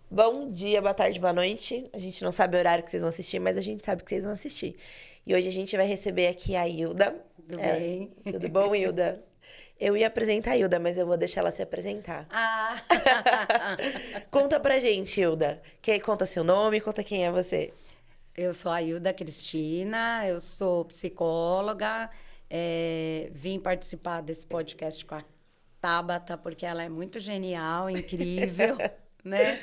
Bom dia, boa tarde, boa noite. A gente não sabe o horário que vocês vão assistir, mas a gente sabe que vocês vão assistir. E hoje a gente vai receber aqui a Hilda. Tudo bem? Tudo bom, Hilda? Eu ia apresentar a Hilda, mas eu vou deixar ela se apresentar. Ah! Conta pra gente, Hilda. Conta seu nome, conta quem é você. Eu sou a Hilda Cristina, eu sou psicóloga, vim participar desse podcast com a Tabata, porque ela é muito genial, incrível, né?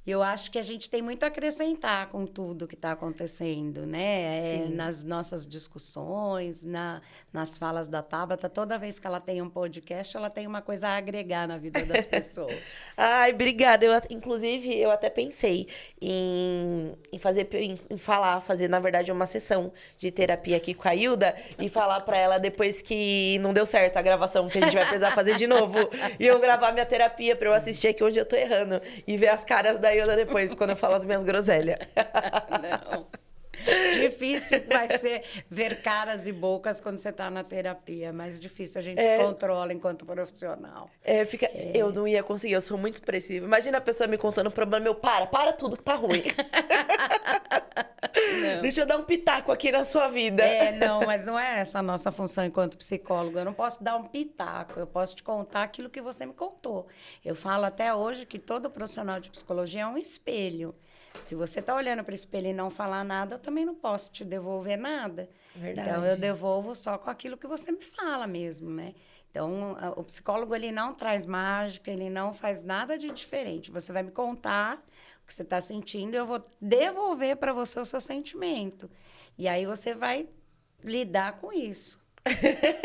Eu acho que a gente tem muito a acrescentar com tudo que está acontecendo, né? Nas nossas discussões, nas falas da Tabata, toda vez que ela tem um podcast, ela tem uma coisa a agregar na vida das pessoas. Ai, obrigada. Inclusive, eu até pensei em fazer, na verdade, uma sessão de terapia aqui com a Hilda e falar pra ela depois que não deu certo a gravação, que a gente vai precisar fazer de novo. E eu gravar minha terapia pra eu assistir aqui onde eu tô errando e ver as caras da Hilda depois, quando eu falo as minhas groselhas. Não. Difícil vai ser ver caras e bocas quando você está na terapia, mas difícil a gente se controla enquanto profissional. Eu não ia conseguir, eu sou muito expressiva. Imagina a pessoa me contando um problema, para tudo que tá ruim. Deixa eu dar um pitaco aqui na sua vida. Não, mas não é essa a nossa função enquanto psicóloga. Eu não posso dar um pitaco, eu posso te contar aquilo que você me contou. Eu falo até hoje que todo profissional de psicologia é um espelho. Se você está olhando para o espelho e não falar nada, eu também não posso te devolver nada. Verdade. Então, eu devolvo só com aquilo que você me fala mesmo, né? Então, o psicólogo, ele não traz mágica, ele não faz nada de diferente. Você vai me contar o que você está sentindo e eu vou devolver para você o seu sentimento. E aí, você vai lidar com isso.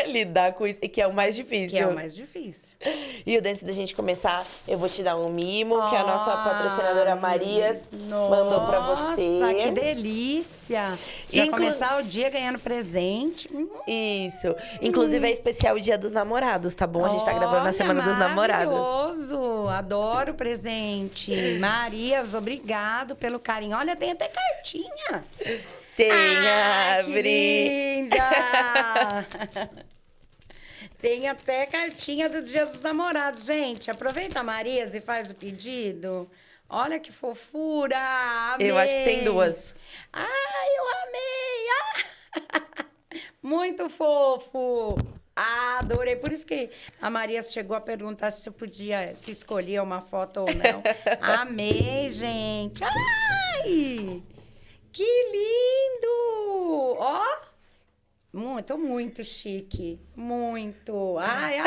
Lidar com isso, que é o mais difícil. Que é o mais difícil. E antes da gente começar, eu vou te dar um mimo, que a nossa patrocinadora Marias mandou pra você. Nossa, que delícia! Já começar o dia ganhando presente. Isso. Inclusive é especial o Dia dos Namorados, tá bom? A gente tá gravando na Semana dos Namorados. Maravilhoso! Adoro presente. Marias, obrigado pelo carinho. Olha, tem até cartinha. Tenha, que linda! Tem até cartinha do Dia dos Namorados. Gente, aproveita a Marias e faz o pedido. Olha que fofura! Amei! Eu acho que tem duas. Ai, eu amei! Ah! Muito fofo! Ah, adorei. Por isso que a Maria chegou a perguntar se eu podia, se escolhia uma foto ou não. Amei, gente! Ai! Que lindo! Ó! Muito chique. Muito. Ai,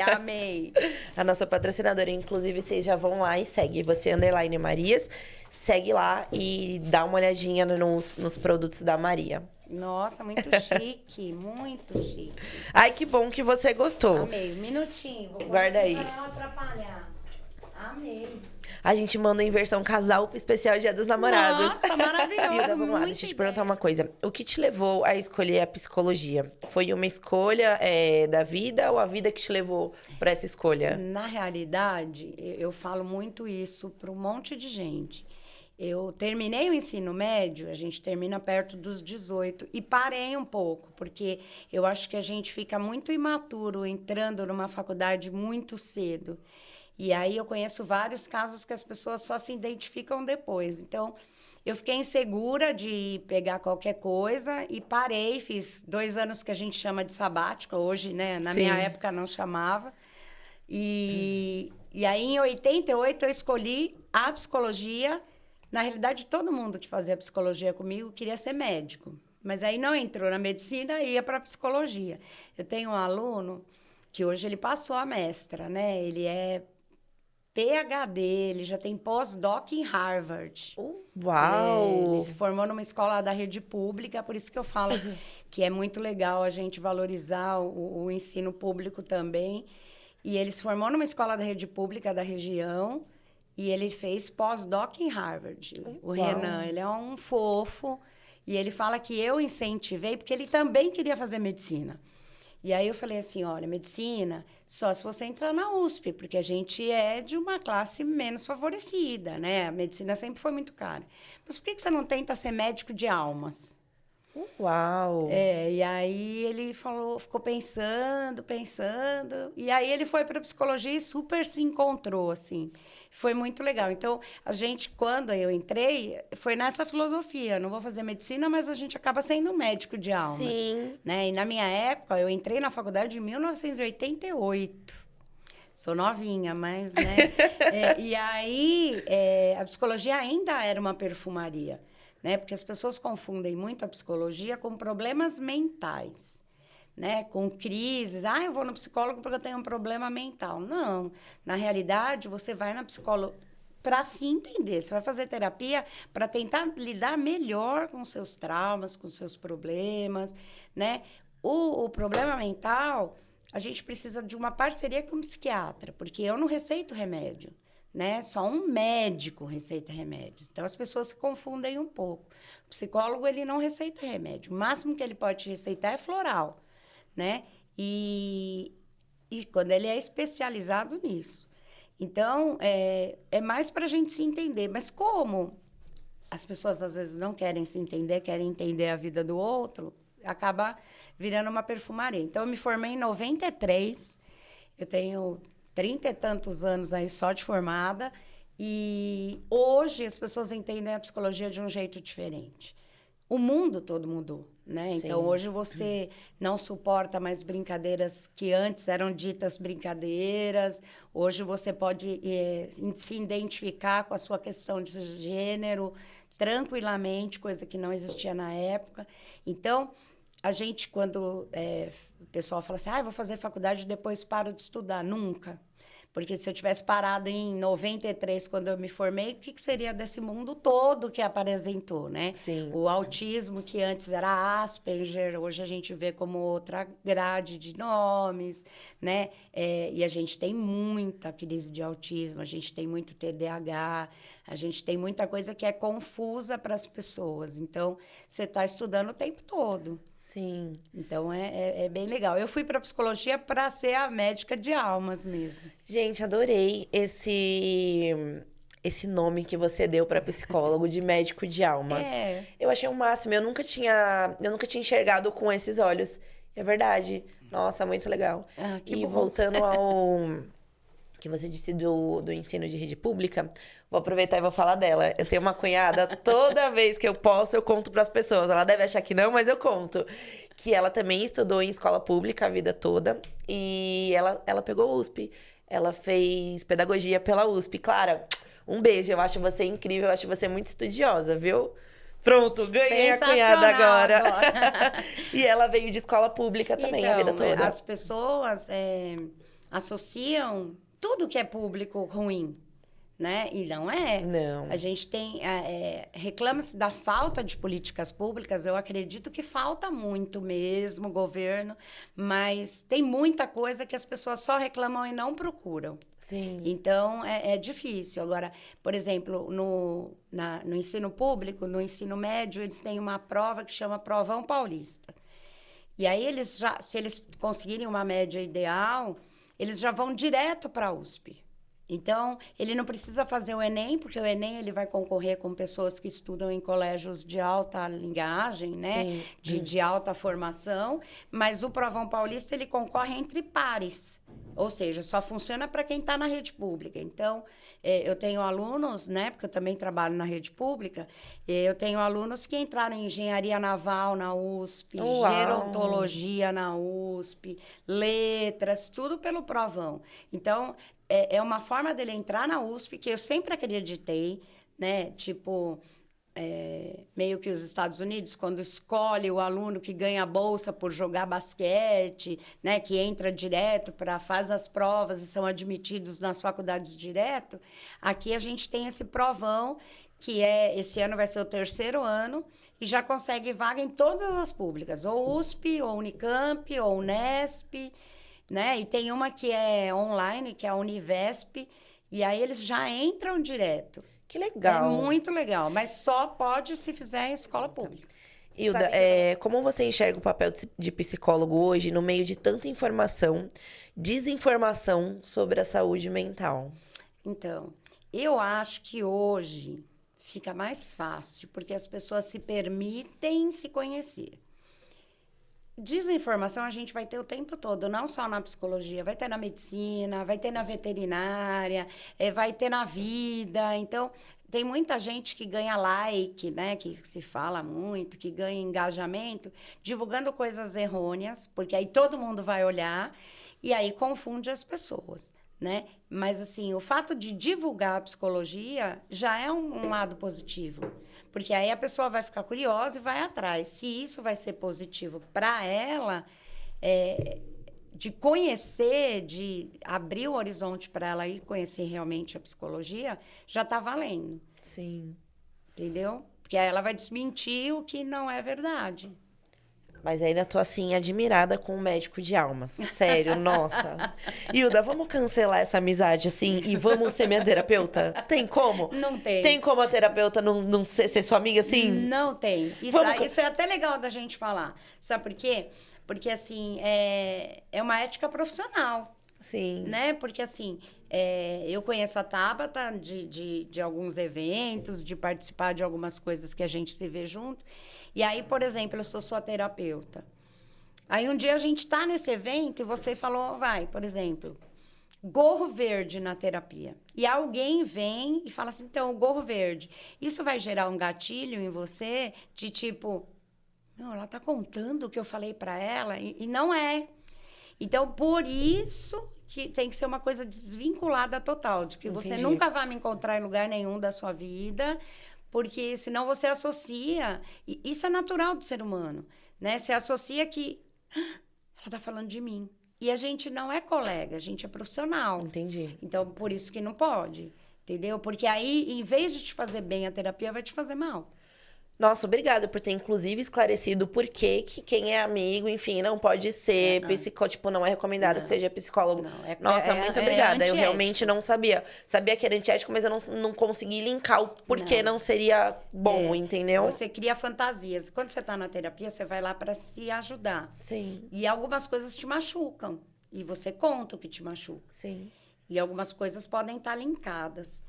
amei. A nossa patrocinadora, inclusive, vocês já vão lá e segue você, _ Marias. Segue lá e dá uma olhadinha nos produtos da Maria. Nossa, muito chique. Muito chique. Ai, que bom que você gostou. Amei. Um minutinho. Guarda aí. Para não atrapalhar. Amei. A gente manda em versão casal especial Dia dos Namorados. Nossa, maravilhoso. Hilda, vamos lá, deixa eu te perguntar uma coisa. O que te levou a escolher a psicologia? Foi uma escolha da vida ou a vida que te levou para essa escolha? Na realidade, eu falo muito isso para um monte de gente. Eu terminei o ensino médio, a gente termina perto dos 18, e parei um pouco, porque eu acho que a gente fica muito imaturo entrando numa faculdade muito cedo. E aí eu conheço vários casos que as pessoas só se identificam depois. Então, eu fiquei insegura de pegar qualquer coisa e parei. Fiz 2 anos que a gente chama de sabático. Hoje, né? Na minha época não chamava. E aí, em 88, eu escolhi a psicologia. Na realidade, todo mundo que fazia psicologia comigo queria ser médico. Mas aí não entrou na medicina e ia para a psicologia. Eu tenho um aluno que hoje ele passou a mestra, né? Ele é PhD, ele já tem pós-doc em Harvard. Uau! Ele se formou numa escola da rede pública, por isso que eu falo que é muito legal a gente valorizar o ensino público também. E ele se formou numa escola da rede pública da região e ele fez pós-doc em Harvard. O Renan, ele é um fofo e ele fala que eu incentivei porque ele também queria fazer medicina. E aí eu falei assim, olha, medicina, só se você entrar na USP, porque a gente é de uma classe menos favorecida, né? A medicina sempre foi muito cara. Mas por que você não tenta ser médico de almas? Uau! E aí ele ficou pensando, e aí ele foi para psicologia e super se encontrou, assim. Foi muito legal. Então, a gente, quando eu entrei, foi nessa filosofia. Não vou fazer medicina, mas a gente acaba sendo médico de almas. Sim. Né? E na minha época, eu entrei na faculdade em 1988. Sou novinha, mas, né? E aí, a psicologia ainda era uma perfumaria, né? Porque as pessoas confundem muito a psicologia com problemas mentais. Né, com crises, eu vou no psicólogo porque eu tenho um problema mental. Não, na realidade, você vai na psicóloga para se entender. Você vai fazer terapia para tentar lidar melhor com seus traumas, com seus problemas, né? O problema mental, a gente precisa de uma parceria com um psiquiatra, porque eu não receito remédio, né? Só um médico receita remédios. Então, as pessoas se confundem um pouco. O psicólogo, ele não receita remédio. O máximo que ele pode te receitar é floral. Né? E quando ele é especializado nisso. Então, é mais para a gente se entender. Mas como as pessoas, às vezes, não querem se entender, querem entender a vida do outro, acaba virando uma perfumaria. Então, eu me formei em 93, eu tenho 30 e tantos anos aí só de formada, e hoje as pessoas entendem a psicologia de um jeito diferente. O mundo todo mudou, né? Sim. Então, hoje você não suporta mais brincadeiras que antes eram ditas brincadeiras. Hoje você pode se identificar com a sua questão de gênero tranquilamente, coisa que não existia na época. Então, a gente, quando o pessoal fala assim, vou fazer faculdade e depois paro de estudar. Nunca. Porque se eu tivesse parado em 93, quando eu me formei, o que seria desse mundo todo que apresentou, né? Sim. O autismo, que antes era Asperger, hoje a gente vê como outra grade de nomes, né? E a gente tem muita crise de autismo, a gente tem muito TDAH, a gente tem muita coisa que é confusa para as pessoas. Então, você está estudando o tempo todo. Sim. Então, é bem legal. Eu fui para psicologia para ser a médica de almas mesmo. Gente, adorei esse nome que você deu para psicólogo de médico de almas. Eu achei o máximo. Eu nunca tinha enxergado com esses olhos. É verdade. Nossa, muito legal. Que bom. Voltando ao que você disse do ensino de rede pública, vou aproveitar e vou falar dela. Eu tenho uma cunhada, toda vez que eu posso, eu conto para as pessoas. Ela deve achar que não, mas eu conto. Que ela também estudou em escola pública a vida toda. E ela pegou USP. Ela fez pedagogia pela USP. Clara, um beijo. Eu acho você incrível, eu acho você muito estudiosa, viu? Pronto, ganhei a cunhada agora. E ela veio de escola pública também a vida toda. As pessoas associam tudo que é público ruim, né? E não é. Não. A gente tem... reclama-se da falta de políticas públicas. Eu acredito que falta muito mesmo, governo. Mas tem muita coisa que as pessoas só reclamam e não procuram. Sim. Então, é difícil. Agora, por exemplo, no ensino público, no ensino médio, eles têm uma prova que chama Provão Paulista. E aí, se eles conseguirem uma média ideal, eles já vão direto para a USP. Então, ele não precisa fazer o Enem, porque o Enem ele vai concorrer com pessoas que estudam em colégios de alta linguagem, né? De alta formação. Mas o Provão Paulista, ele concorre entre pares. Ou seja, só funciona para quem está na rede pública. Então, eu tenho alunos, né? Porque eu também trabalho na rede pública. Eu tenho alunos que entraram em engenharia naval na USP, gerontologia na USP, letras, tudo pelo Provão. Então, é uma forma dele entrar na USP que eu sempre acreditei, né? Tipo, meio que os Estados Unidos, quando escolhe o aluno que ganha a bolsa por jogar basquete, né? Que entra direto faz as provas e são admitidos nas faculdades direto. Aqui a gente tem esse provão, que esse ano vai ser o 3º ano, e já consegue vaga em todas as públicas, ou USP, ou Unicamp, ou Unesp, né? E tem uma que é online, que é a Univesp, e aí eles já entram direto. Que legal. É muito legal, mas só pode se fizer em escola pública. Hilda, como você enxerga o papel de psicólogo hoje no meio de tanta informação, desinformação sobre a saúde mental? Então, eu acho que hoje fica mais fácil, porque as pessoas se permitem se conhecer. desinformação a gente vai ter o tempo todo, não só na psicologia, vai ter na medicina, vai ter na veterinária, vai ter na vida. Então, tem muita gente que ganha like, né, que se fala muito, que ganha engajamento, divulgando coisas errôneas, porque aí todo mundo vai olhar e aí confunde as pessoas, né? Mas, assim, o fato de divulgar a psicologia já é um lado positivo. Porque aí a pessoa vai ficar curiosa e vai atrás. Se isso vai ser positivo para ela, de conhecer, de abrir o horizonte para ela ir conhecer realmente a psicologia, já está valendo. Sim. Entendeu? Porque aí ela vai desmentir o que não é verdade. Mas ainda tô, assim, admirada com o médico de almas. Sério, nossa. Hilda, vamos cancelar essa amizade, assim, e vamos ser minha terapeuta? Tem como? Não tem. Tem como a terapeuta não ser sua amiga, assim? Não tem. Isso é até legal da gente falar. Sabe por quê? Porque, assim, é uma ética profissional. Sim. Né? Porque, assim, eu conheço a Tabata de alguns eventos, de participar de algumas coisas que a gente se vê junto. E aí, por exemplo, eu sou sua terapeuta. Aí, um dia a gente tá nesse evento e você falou, por exemplo, gorro verde na terapia. E alguém vem e fala assim, então, o gorro verde, isso vai gerar um gatilho em você de tipo, não, ela tá contando o que eu falei para ela e não é. Então, por isso que tem que ser uma coisa desvinculada total, de que Entendi. você nunca vai me encontrar em lugar nenhum da sua vida, porque senão você associa, e isso é natural do ser humano, né? Você associa que ela tá falando de mim. E a gente não é colega, a gente é profissional. Entendi. Então, por isso que não pode, entendeu? Porque aí, em vez de te fazer bem a terapia, vai te fazer mal. Nossa, obrigada por ter, inclusive, esclarecido por que quem é amigo, enfim, não pode ser psicólogo, tipo, não é recomendado que seja psicólogo. Não, Nossa, muito obrigada. Eu antiético. realmente não sabia. Sabia que era antiético, mas eu não consegui linkar o porquê não seria bom, entendeu? Você cria fantasias. Quando você está na terapia, você vai lá para se ajudar. Sim, E algumas coisas te machucam. E você conta o que te machuca. sim. E algumas coisas podem estar linkadas.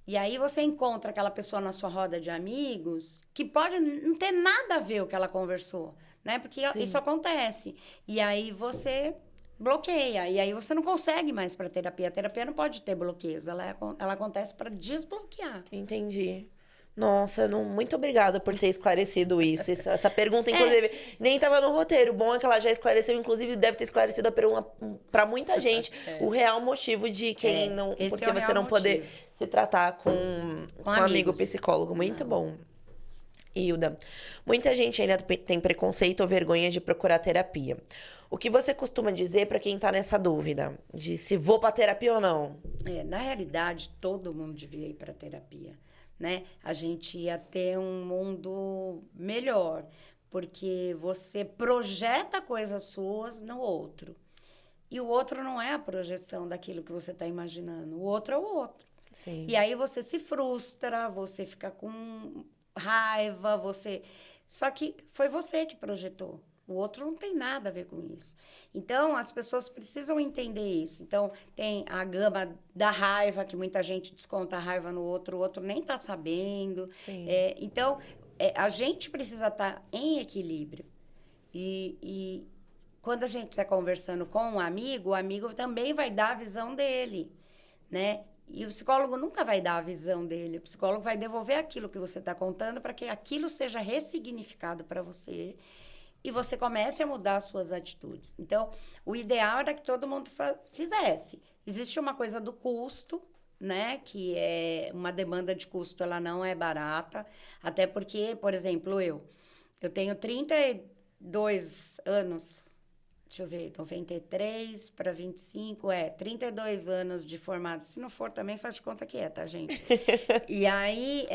E aí você encontra aquela pessoa na sua roda de amigos que pode não ter nada a ver o que ela conversou, né? Porque isso acontece. E aí você bloqueia. E aí você não consegue mais para terapia. A terapia não pode ter bloqueios. Ela acontece para desbloquear. Entendi. Nossa, muito obrigada por ter esclarecido isso. Essa pergunta, inclusive, nem estava no roteiro. O bom é que ela já esclareceu, inclusive, deve ter esclarecido a pergunta para muita gente. O real motivo de quem não. Porque você não poder se tratar com um amigo psicólogo. Muito bom. Hilda, muita gente ainda tem preconceito ou vergonha de procurar terapia. O que você costuma dizer para quem tá nessa dúvida? De se vou para terapia ou não? Na realidade, todo mundo devia ir para terapia. Né? A gente ia ter um mundo melhor, porque você projeta coisas suas no outro. E o outro não é a projeção daquilo que você está imaginando. O outro é o outro. Sim. E aí você se frustra, você fica com raiva, Só que foi você que projetou. O outro não tem nada a ver com isso. Então, as pessoas precisam entender isso. Então, tem a gama da raiva, que muita gente desconta a raiva no outro, o outro nem está sabendo. Sim. Então, a gente precisa estar em equilíbrio. E quando a gente está conversando com um amigo, o amigo também vai dar a visão dele, né? E o psicólogo nunca vai dar a visão dele. O psicólogo vai devolver aquilo que você está contando para que aquilo seja ressignificado para você e você comece a mudar as suas atitudes. Então, o ideal era que todo mundo fizesse. Existe uma coisa do custo, né? Que é uma demanda de custo, ela não é barata. Até porque, por exemplo, eu tenho 32 anos, deixa eu ver, 93 para 25, 32 anos de formado. Se não for, também faz de conta que tá, gente? E aí,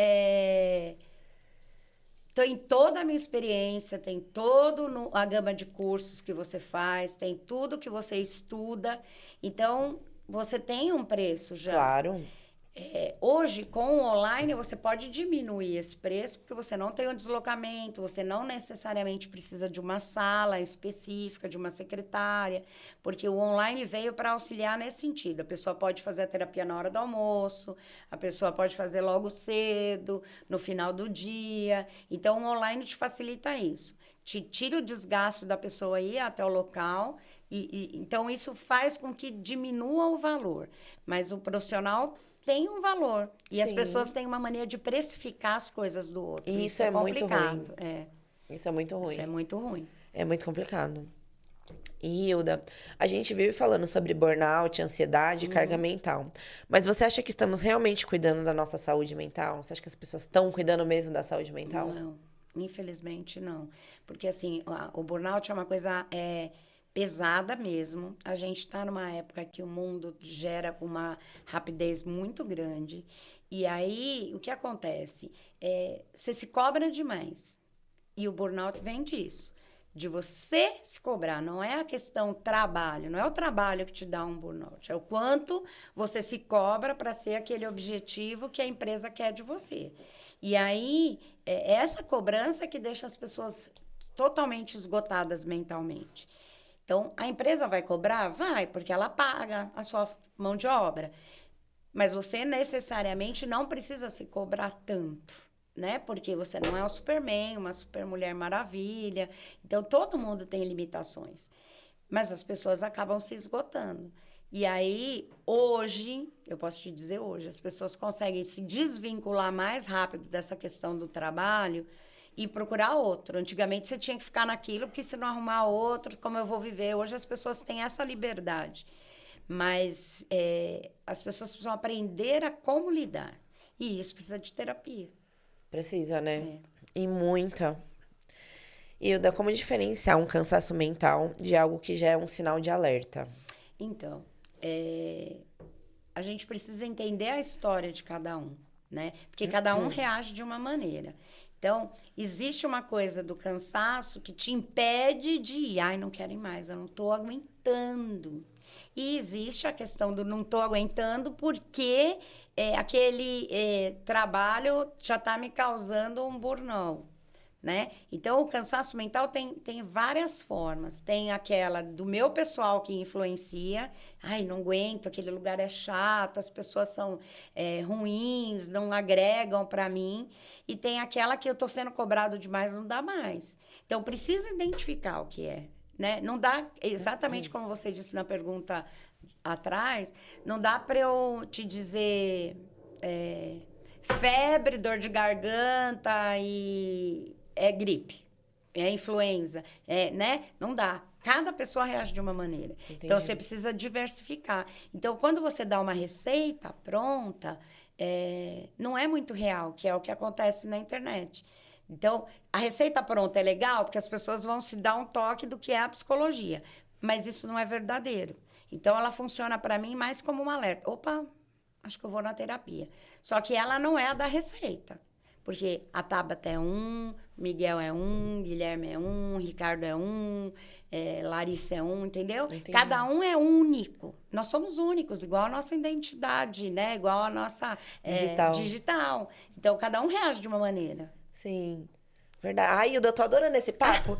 tem toda a minha experiência, tem toda a gama de cursos que você faz, tem tudo que você estuda. Então, você tem um preço já. Claro. Hoje, com o online, você pode diminuir esse preço, porque você não tem um deslocamento, você não necessariamente precisa de uma sala específica, de uma secretária, porque o online veio para auxiliar nesse sentido. A pessoa pode fazer a terapia na hora do almoço, a pessoa pode fazer logo cedo, no final do dia. Então, o online te facilita isso. Te tira o desgaste da pessoa ir até o local, então isso faz com que diminua o valor. Mas o profissional tem um valor. E as pessoas têm uma mania de precificar as coisas do outro. E isso é muito ruim. Isso é muito ruim. Isso é muito ruim. É muito complicado. E, Hilda, a gente vive falando sobre burnout, ansiedade e carga mental. Mas você acha que estamos realmente cuidando da nossa saúde mental? Você acha que as pessoas estão cuidando mesmo da saúde mental? Não, infelizmente não. Porque, assim, o burnout é uma coisa pesada mesmo. A gente está numa época que o mundo gera com uma rapidez muito grande. E aí, o que acontece? Você se cobra demais. E o burnout vem disso. De você se cobrar. Não é a questão trabalho. Não é o trabalho que te dá um burnout. É o quanto você se cobra para ser aquele objetivo que a empresa quer de você. E aí, essa cobrança que deixa as pessoas totalmente esgotadas mentalmente. Então, a empresa vai cobrar? Vai, porque ela paga a sua mão de obra. Mas você necessariamente não precisa se cobrar tanto, né? Porque você não é um Superman, uma Supermulher Maravilha. Então, todo mundo tem limitações. Mas as pessoas acabam se esgotando. E aí, hoje, eu posso te dizer hoje, as pessoas conseguem se desvincular mais rápido dessa questão do trabalho e procurar outro. Antigamente você tinha que ficar naquilo, porque se não arrumar outro, como eu vou viver? Hoje as pessoas têm essa liberdade. Mas as pessoas precisam aprender a como lidar. E isso precisa de terapia. Precisa, né? E muita. Hilda, como diferenciar um cansaço mental de algo que já é um sinal de alerta? Então, a gente precisa entender a história de cada um, né? Porque cada um reage de uma maneira. Então, existe uma coisa do cansaço que te impede de ir. Ai, não quero ir mais, eu não estou aguentando. E existe a questão do não estou aguentando porque aquele trabalho já está me causando um burnout, né? Então, o cansaço mental tem várias formas. Tem aquela do meu pessoal que influencia. Ai, não aguento, aquele lugar é chato, as pessoas são ruins, não agregam para mim. E tem aquela que eu estou sendo cobrado demais, não dá mais. Então, precisa identificar o que é, né? Não dá, exatamente como você disse na pergunta atrás, não dá para eu te dizer febre, dor de garganta e gripe, influenza, né? Não dá. Cada pessoa reage de uma maneira. Entendi. Então, você precisa diversificar. Então, quando você dá uma receita pronta, não é muito real, que é o que acontece na internet. Então, a receita pronta é legal porque as pessoas vão se dar um toque do que é a psicologia. Mas isso não é verdadeiro. Então, ela funciona para mim mais como um alerta. Opa, acho que eu vou na terapia. Só que ela não é a da receita. Porque a Tabata é Miguel é Guilherme é Ricardo é Larissa é entendeu? Entendi. Cada um é único. Nós somos únicos, igual a nossa identidade, né? Igual a nossa digital. Então, cada um reage de uma maneira. Sim. Verdade. Ai, Hilda, eu tô adorando esse papo.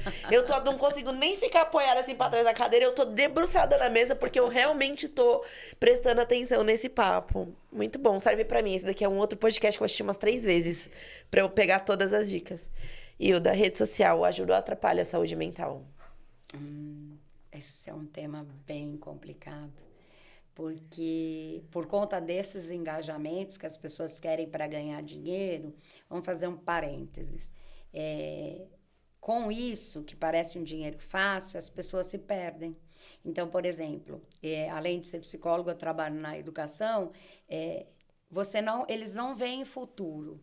Não consigo nem ficar apoiada assim pra trás da cadeira. Eu tô debruçada na mesa porque eu realmente tô prestando atenção nesse papo. Muito bom. Serve pra mim. Esse daqui é um outro podcast que eu assisti umas 3 vezes pra eu pegar todas as dicas. Hilda, rede social ajuda ou atrapalha a saúde mental? Esse é um tema bem complicado. Porque, por conta desses engajamentos que as pessoas querem para ganhar dinheiro, vamos fazer um parênteses. Com isso, que parece um dinheiro fácil, as pessoas se perdem. Então, por exemplo, além de ser psicólogo, eu trabalho na educação, eles não veem futuro.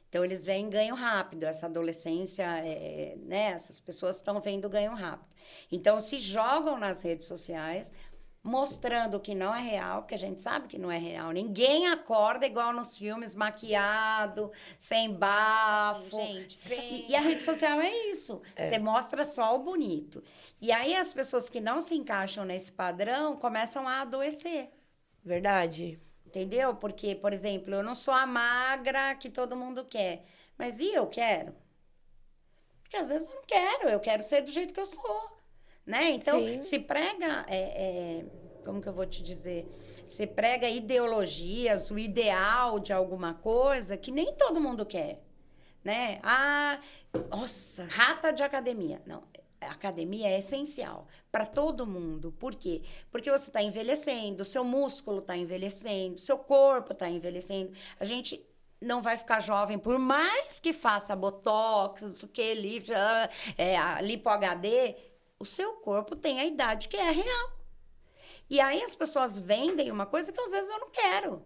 Então, eles veem ganho rápido. Essa adolescência, né, essas pessoas estão vendo ganho rápido. Então, se jogam nas redes sociais, mostrando que não é real, porque a gente sabe que não é real. Ninguém acorda igual nos filmes, maquiado, sem bafo. Gente, E a rede social é isso. Você mostra só o bonito. E aí as pessoas que não se encaixam nesse padrão começam a adoecer. Verdade. Entendeu? Porque, por exemplo, eu não sou a magra que todo mundo quer. Mas e eu quero? Porque às vezes eu não quero. Eu quero ser do jeito que eu sou. Né? Então, Sim. se prega... como que eu vou te dizer? Se prega ideologias, o ideal de alguma coisa que nem todo mundo quer. Né? Ah, nossa, rata de academia. Não, a academia é essencial para todo mundo. Por quê? Porque você está envelhecendo, seu músculo está envelhecendo, seu corpo está envelhecendo. A gente não vai ficar jovem, por mais que faça botox, não sei o que, a lipo HD, o seu corpo tem a idade que é real. E aí as pessoas vendem uma coisa que às vezes eu não quero.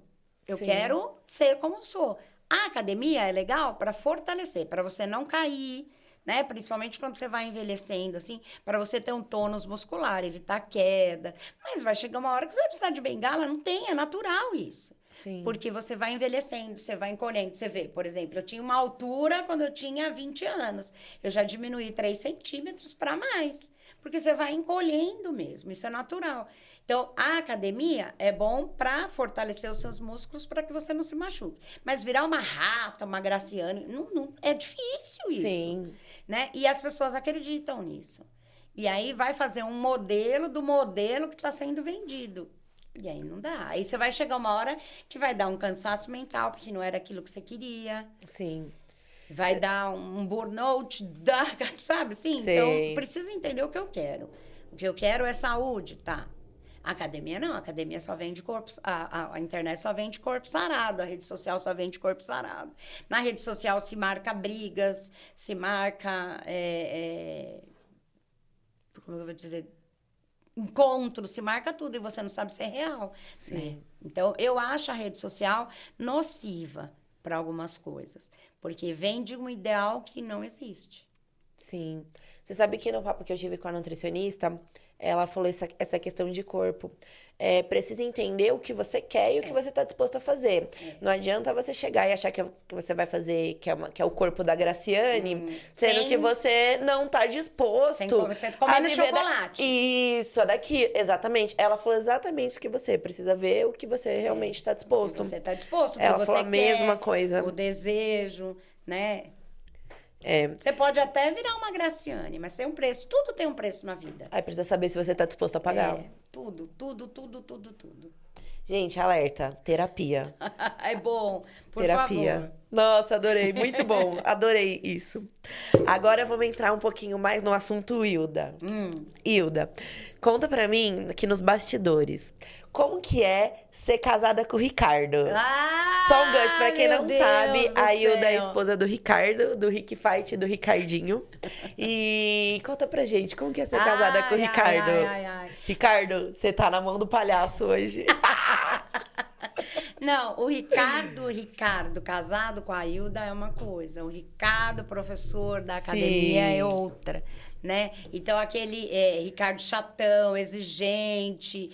Eu Sim. quero ser como sou. A academia é legal para fortalecer, para você não cair, né? Principalmente quando você vai envelhecendo, assim, para você ter um tônus muscular, evitar queda. Mas vai chegar uma hora que você vai precisar de bengala, não tem, é natural isso. Sim. Porque você vai envelhecendo, você vai encolhendo. Você vê, por exemplo, eu tinha uma altura quando eu tinha 20 anos. Eu já diminuí 3 centímetros para mais. Porque você vai encolhendo mesmo, isso é natural. Então, a academia é bom para fortalecer os seus músculos para que você não se machuque. Mas virar uma rata, uma Graciane, é difícil isso. Sim. Né? E as pessoas acreditam nisso. E aí vai fazer um modelo do modelo que está sendo vendido. E aí não dá. Aí você vai chegar uma hora que vai dar um cansaço mental, porque não era aquilo que você queria. Sim. Vai dar um burnout, sabe? Sim, Sei. então precisa entender o que eu quero. O que eu quero é saúde, tá? A academia não, a academia só vende corpo... A internet só vende corpo sarado, a rede social só vende corpo sarado. Na rede social se marca brigas, se marca... como eu vou dizer? Encontro, se marca tudo e você não sabe se é real. Sim. Né? Então, eu acho a rede social nociva para algumas coisas, porque vende um ideal que não existe. Sim. Você sabe que no papo que eu tive com a nutricionista, ela falou essa questão de corpo. Precisa entender o que você quer e o que você está disposto a fazer. Não adianta você chegar e achar que você vai fazer, que é o corpo da Graciane, sendo que você não está disposto Você comendo a viver chocolate. Isso, é daqui. Exatamente. Ela falou exatamente isso que você precisa ver o que você realmente está disposto. O que você está disposto, o que Ela você falou a quer, mesma coisa. o desejo, né? Você pode até virar uma Graciane, mas tem um preço. Tudo tem um preço na vida. Aí precisa saber se você está disposto a pagar. Tudo, tudo, tudo, tudo, tudo. Gente, alerta, terapia. É bom, por Terapia. favor. Nossa, adorei, muito bom. Adorei isso. Agora vamos entrar um pouquinho mais no assunto Hilda. Hilda, conta pra mim, aqui nos bastidores, como que é ser casada com o Ricardo? Só um gancho, pra quem não sabe, a Hilda é a esposa do Ricardo, do Rick Fight, do Ricardinho. E conta pra gente, como que é ser casada com o Ricardo? Ricardo, você tá na mão do palhaço hoje. Não, o Ricardo casado com a Hilda é uma coisa, o Ricardo professor da academia é outra, né? Então, aquele Ricardo chatão, exigente,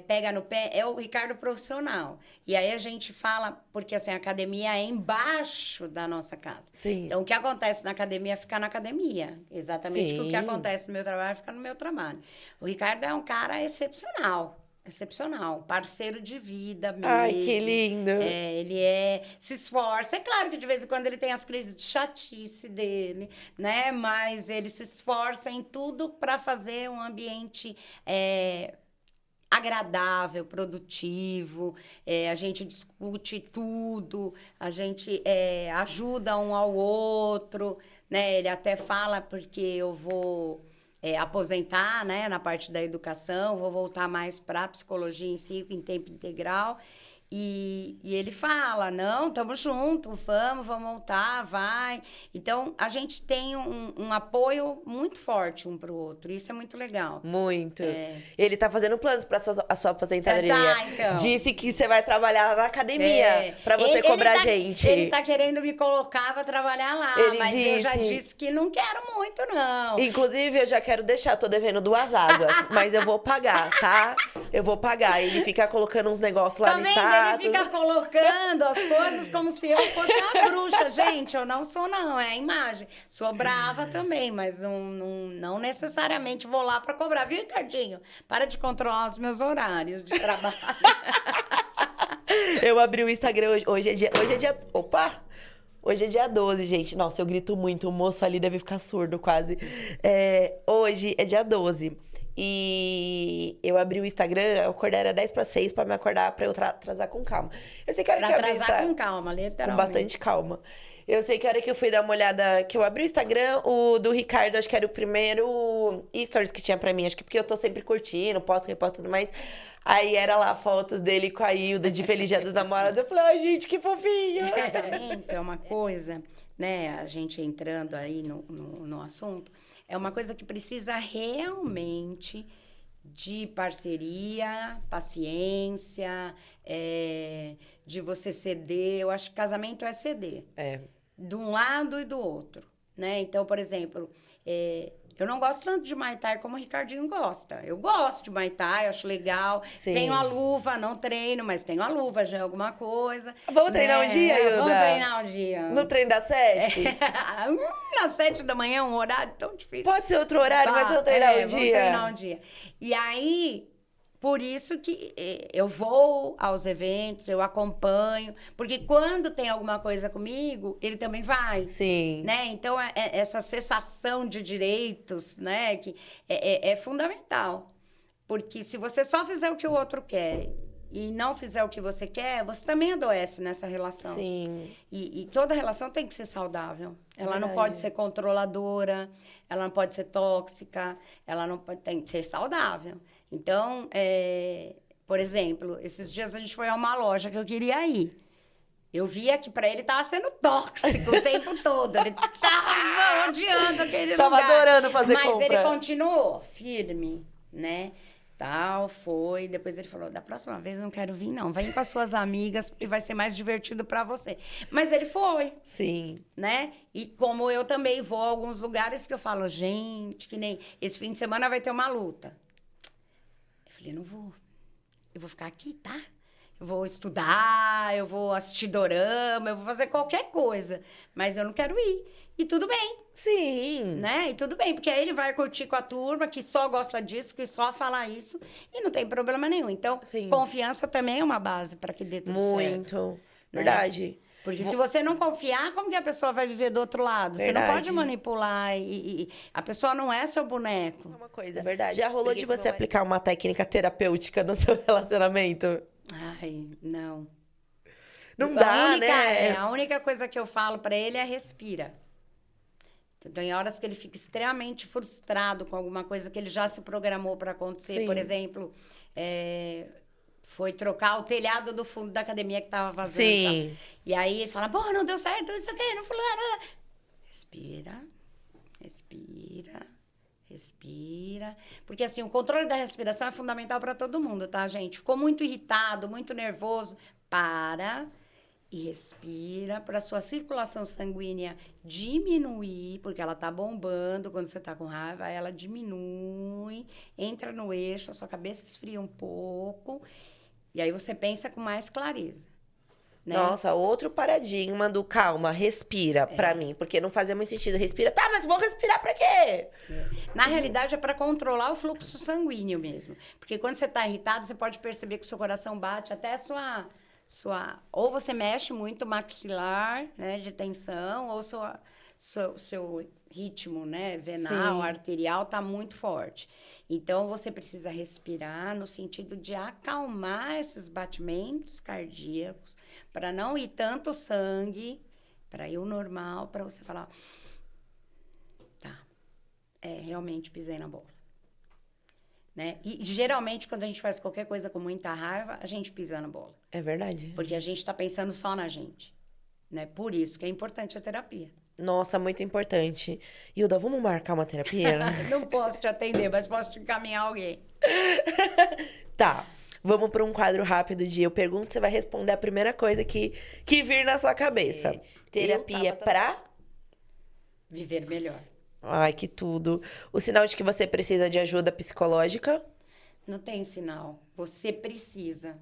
pega no pé, é o Ricardo profissional. E aí a gente fala, porque assim, a academia é embaixo da nossa casa. Sim. Então, o que acontece na academia fica na academia. Exatamente o que acontece no meu trabalho fica no meu trabalho. O Ricardo é um cara excepcional. Excepcional, parceiro de vida mesmo. Ai, que lindo. Ele se esforça. É claro que de vez em quando ele tem as crises de chatice dele, né? Mas ele se esforça em tudo para fazer um ambiente agradável, produtivo. A gente discute tudo, a gente ajuda um ao outro, né? Ele até fala, porque eu vou... aposentar, né, na parte da educação, vou voltar mais para a psicologia em si, em tempo integral. E ele fala, não, estamos juntos, vamos voltar, vai. Então, a gente tem um apoio muito forte um para o outro. Isso é muito legal. Muito. Ele tá fazendo planos para a sua aposentadoria. Então. Disse que você vai trabalhar na academia para você cobrar gente. Ele tá querendo me colocar para trabalhar lá, mas eu já disse que não quero muito, não. Inclusive, eu já quero deixar, tô devendo 2 águas, mas eu vou pagar, tá? Eu vou pagar. Ele fica colocando uns negócios lá no status. Ele fica colocando as coisas como se eu fosse uma bruxa. Gente, eu não sou, não. É a imagem. Sou brava também, mas não necessariamente vou lá para cobrar. Viu, Ricardinho? Para de controlar os meus horários de trabalho. Eu abri o Instagram hoje. Opa! Hoje é dia 12, gente. Nossa, eu grito muito. O moço ali deve ficar surdo quase. Hoje é dia 12. E eu abri o Instagram, eu acordei, era 10 para 6 pra me acordar, pra eu atrasar com calma. Eu sei que a hora Pra que eu abri atrasar com calma, literalmente. com bastante calma. Eu sei que a hora que eu fui dar uma olhada, que eu abri o Instagram, o do Ricardo, acho que era o primeiro stories que tinha pra mim. Acho que porque eu tô sempre curtindo, posto, reposto e tudo mais. Aí era lá fotos dele com a Hilda de Feliz Dia dos Namorados. Eu falei, ai, gente, que fofinho. Casamento é uma coisa, né? A gente entrando aí no assunto, é uma coisa que precisa realmente de parceria, paciência, de você ceder. Eu acho que casamento é ceder. De um lado e do outro, né? Então, por exemplo, eu não gosto tanto de Muay Thai como o Ricardinho gosta. Eu gosto de Muay Thai, acho legal. Sim. Tenho a luva, não treino, mas tenho a luva, já é alguma coisa. Vamos treinar um dia, Hilda? Vamos treinar um dia. No treino das 7? Às 7 da manhã, um horário tão difícil. Pode ser outro horário, mas vamos treinar um dia. Vamos treinar um dia. E aí, por isso que eu vou aos eventos, eu acompanho, porque quando tem alguma coisa comigo, ele também vai. Sim. Né? Então, essa cessação de direitos, né, que é fundamental. Porque se você só fizer o que o outro quer e não fizer o que você quer, você também adoece nessa relação. Sim. E toda relação tem que ser saudável. Ela não Verdade. pode ser controladora, ela não pode ser tóxica, ela não pode, tem que ser saudável. Então, por exemplo, esses dias a gente foi a uma loja que eu queria ir. Eu via que pra ele tava sendo tóxico o tempo todo. Ele tava odiando aquele Tava lugar. adorando fazer mas compra. Mas ele continuou firme, né? Tal, foi. Depois ele falou, da próxima vez eu não quero vir, não. Vem com as suas amigas e vai ser mais divertido pra você. Mas ele foi. Sim. Né? E como eu também vou a alguns lugares que eu falo, gente, que nem esse fim de semana vai ter uma luta. Eu falei, não vou. Eu vou ficar aqui, tá? Eu vou estudar, eu vou assistir dorama, eu vou fazer qualquer coisa. Mas eu não quero ir. E tudo bem. Sim. Né? E tudo bem, porque aí ele vai curtir com a turma que só gosta disso, que só fala isso, e não tem problema nenhum. Então, Sim. Confiança também é uma base para que dê tudo certo. Muito. Verdade. Porque se você não confiar, como que a pessoa vai viver do outro lado? Verdade. Você não pode manipular e a pessoa não é seu boneco. Uma coisa, é verdade. Já rolou de você aplicar uma técnica terapêutica no seu relacionamento? Ai, não. Não dá, né? A única coisa que eu falo pra ele é respira. Tem horas que ele fica extremamente frustrado com alguma coisa que ele já se programou para acontecer. Sim. Por exemplo, foi trocar o telhado do fundo da academia que estava vazando. Sim. E aí ele fala, pô, não deu certo, isso aqui, não falou nada. Respira, respira, respira. Porque, assim, o controle da respiração é fundamental para todo mundo, tá, gente? Ficou muito irritado, muito nervoso. Para e respira para sua circulação sanguínea diminuir, porque ela tá bombando quando você tá com raiva, ela diminui, entra no eixo, a sua cabeça esfria um pouco, e aí você pensa com mais clareza. Né? Nossa, outro paradigma do calma, respira pra mim, porque não fazia muito sentido. Respira, tá, mas vou respirar pra quê? Na realidade, é para controlar o fluxo sanguíneo mesmo. Porque quando você tá irritado, você pode perceber que o seu coração bate até ou você mexe muito o maxilar, né, de tensão, ou seu ritmo, né, venal, Sim. arterial tá muito forte. Então, você precisa respirar no sentido de acalmar esses batimentos cardíacos, para não ir tanto sangue, para ir o normal, para você falar, tá, realmente pisei na bola. Né? E geralmente, quando a gente faz qualquer coisa com muita raiva, a gente pisa na bola. É verdade. Porque a gente está pensando só na gente. Né? Por isso que é importante a terapia. Nossa, muito importante. Hilda, vamos marcar uma terapia? Não posso te atender, mas posso te encaminhar alguém. Tá. Vamos para um quadro rápido de eu pergunto, você vai responder a primeira coisa que vir na sua cabeça. Terapia pra... Viver melhor. Ai, que tudo. O sinal de que você precisa de ajuda psicológica? Não tem sinal. Você precisa.